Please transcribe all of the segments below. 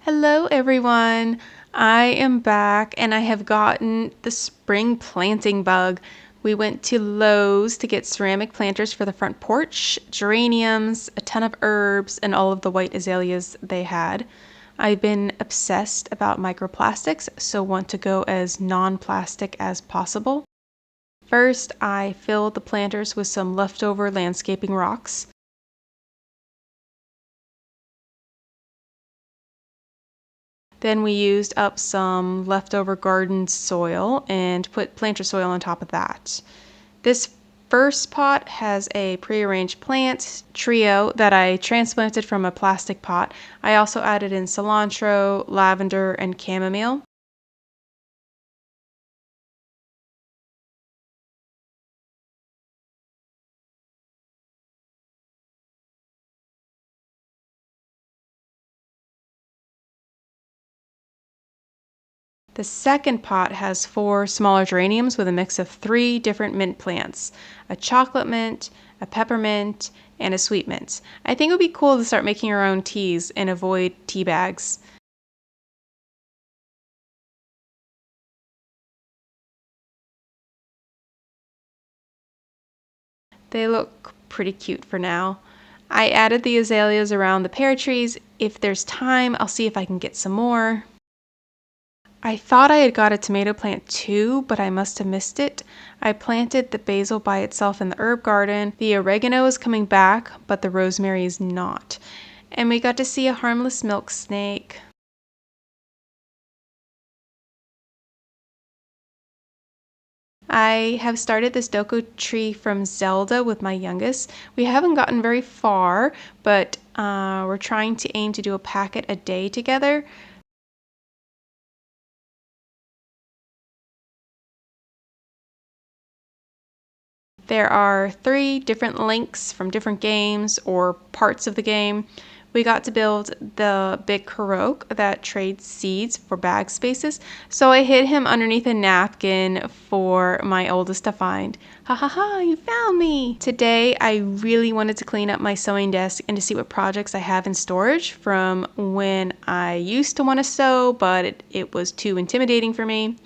Hello, everyone. I am back and I have gotten the spring planting bug. We went to Lowe's to get ceramic planters for the front porch, geraniums, a ton of herbs, and all of the white azaleas they had. I've been obsessed about microplastics, so want to go as non-plastic as possible. First, I filled the planters with some leftover landscaping rocks. Then we used up some leftover garden soil and put planter soil on top of that. This first pot has a prearranged plant trio that I transplanted from a plastic pot. I also added in cilantro, lavender, and chamomile. The second pot has 4 smaller geraniums with a mix of 3 different mint plants, a chocolate mint, a peppermint, and a sweet mint. I think it would be cool to start making our own teas and avoid tea bags. They look pretty cute for now. I added the azaleas around the pear trees. If there's time, I'll see if I can get some more. I thought I had got a tomato plant too, but I must have missed it. I planted the basil by itself in the herb garden. The oregano is coming back, but the rosemary is not. And we got to see a harmless milk snake. I have started this doko tree from Zelda with my youngest. We haven't gotten very far, but we're trying to aim to do a packet a day together. There are 3 different links from different games or parts of the game. We got to build the big Kurok that trades seeds for bag spaces, so I hid him underneath a napkin for my oldest to find. Ha ha ha, you found me! Today I really wanted to clean up my sewing desk and to see what projects I have in storage from when I used to want to sew, but it was too intimidating for me.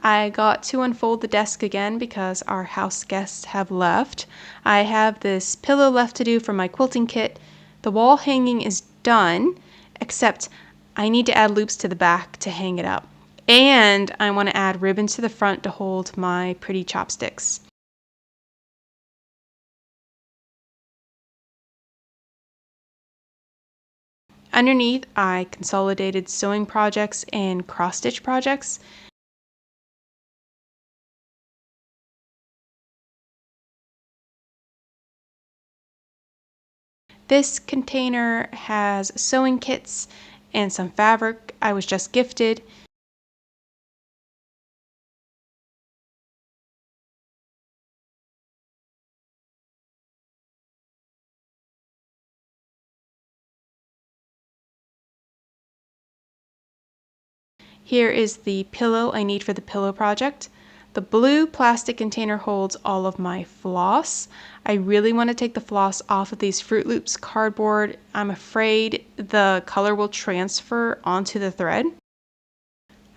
I got to unfold the desk again because our house guests have left. I have this pillow left to do from my quilting kit. The wall hanging is done, except I need to add loops to the back to hang it up. And I want to add ribbon to the front to hold my pretty chopsticks. Underneath, I consolidated sewing projects and cross-stitch projects. This container has sewing kits and some fabric I was just gifted. Here is the pillow I need for the pillow project. The blue plastic container holds all of my floss. I really want to take the floss off of these Fruit Loops cardboard. I'm afraid the color will transfer onto the thread.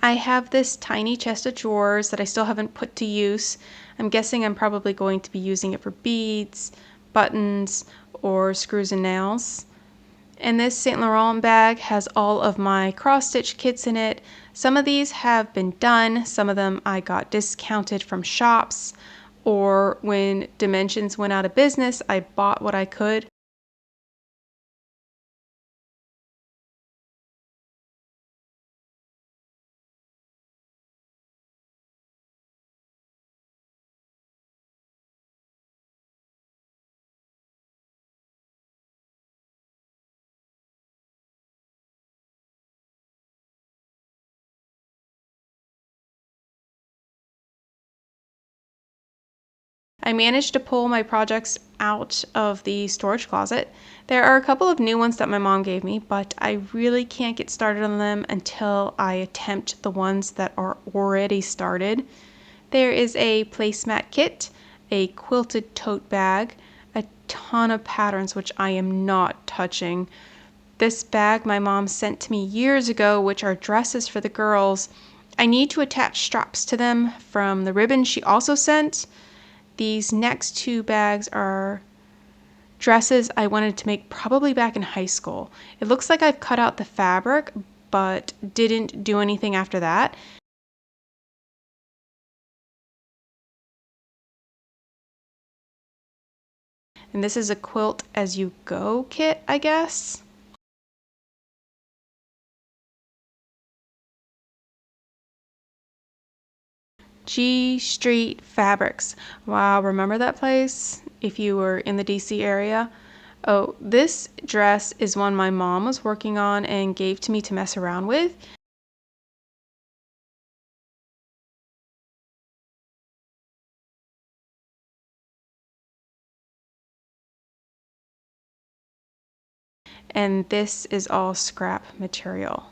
I have this tiny chest of drawers that I still haven't put to use. I'm guessing I'm probably going to be using it for beads, buttons, or screws and nails. And this Saint Laurent bag has all of my cross-stitch kits in it. Some of these have been done. Some of them I got discounted from shops, or when Dimensions went out of business, I bought what I could. I managed to pull my projects out of the storage closet. There are a couple of new ones that my mom gave me, but I really can't get started on them until I attempt the ones that are already started. There is a placemat kit, a quilted tote bag, a ton of patterns which I am not touching. this bag my mom sent to me years ago, which are dresses for the girls. I need to attach straps to them from the ribbon she also sent. These next two bags are dresses I wanted to make probably back in high school. It looks like I've cut out the fabric, but didn't do anything after that. And this is a quilt as you go kit, I guess. G Street Fabrics. Wow, remember that place if you were in the DC area? Oh, this dress is one my mom was working on and gave to me to mess around with. And this is all scrap material.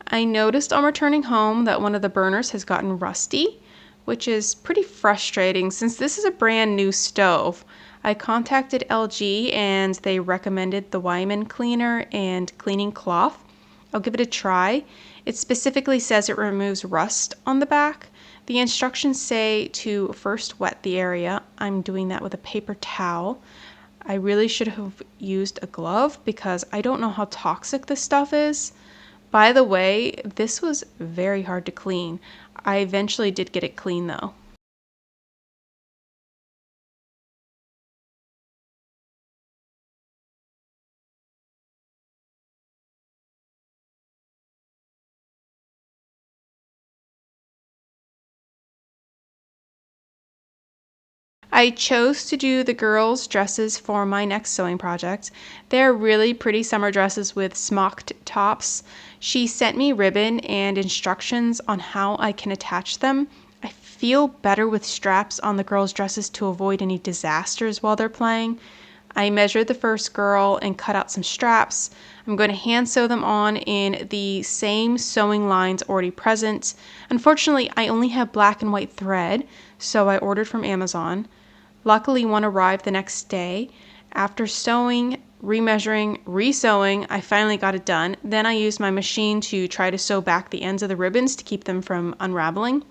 I noticed on returning home that one of the burners has gotten rusty, which is pretty frustrating since this is a brand new stove. I contacted LG and they recommended the Wyman cleaner and cleaning cloth. I'll give it a try. It specifically says it removes rust on the back. The instructions say to first wet the area. I'm doing that with a paper towel. I really should have used a glove because I don't know how toxic this stuff is. By the way, this was very hard to clean. I eventually did get it clean though. I chose to do the girls' dresses for my next sewing project. They're really pretty summer dresses with smocked tops. She sent me ribbon and instructions on how I can attach them. I feel better with straps on the girls' dresses to avoid any disasters while they're playing. I measured the first girl and cut out some straps. I'm going to hand sew them on in the same sewing lines already present. Unfortunately, I only have black and white thread, so I ordered from Amazon. Luckily, one arrived the next day. After sewing, remeasuring, resewing, I finally got it done. Then I used my machine to try to sew back the ends of the ribbons to keep them from unraveling.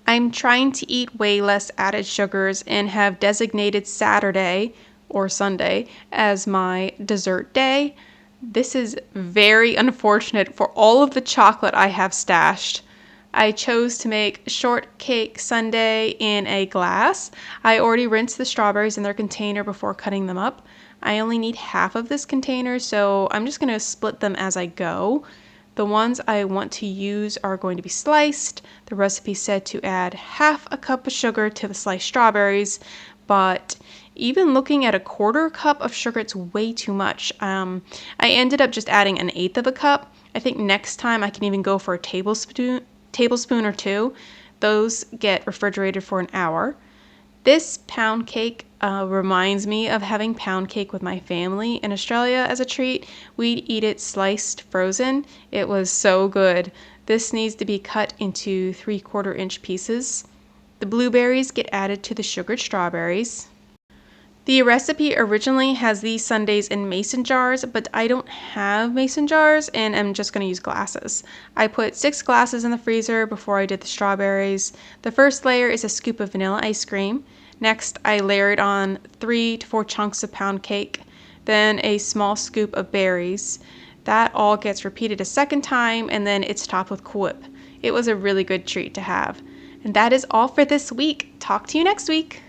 I'm trying to eat way less added sugars and have designated Saturday or Sunday as my dessert day. This is very unfortunate for all of the chocolate I have stashed. I chose to make shortcake sundae in a glass. I already rinsed the strawberries in their container before cutting them up. I only need half of this container, so I'm just going to split them as I go. The ones I want to use are going to be sliced. The recipe said to add half a cup of sugar to the sliced strawberries, but even looking at a quarter cup of sugar, it's way too much. I ended up just adding an eighth of a cup. I think next time I can even go for a tablespoon or two. Those get refrigerated for an hour. This pound cake reminds me of having pound cake with my family in Australia as a treat. We'd eat it sliced frozen. It was so good. This needs to be cut into 3/4 inch pieces. The blueberries get added to the sugared strawberries. The recipe originally has these sundaes in mason jars, but I don't have mason jars and I'm just going to use glasses. I put 6 glasses in the freezer before I did the strawberries. The first layer is a scoop of vanilla ice cream. Next, I layered on 3 to 4 chunks of pound cake, then a small scoop of berries. That all gets repeated a second time and then it's topped with Cool Whip. It was a really good treat to have. And that is all for this week. Talk to you next week.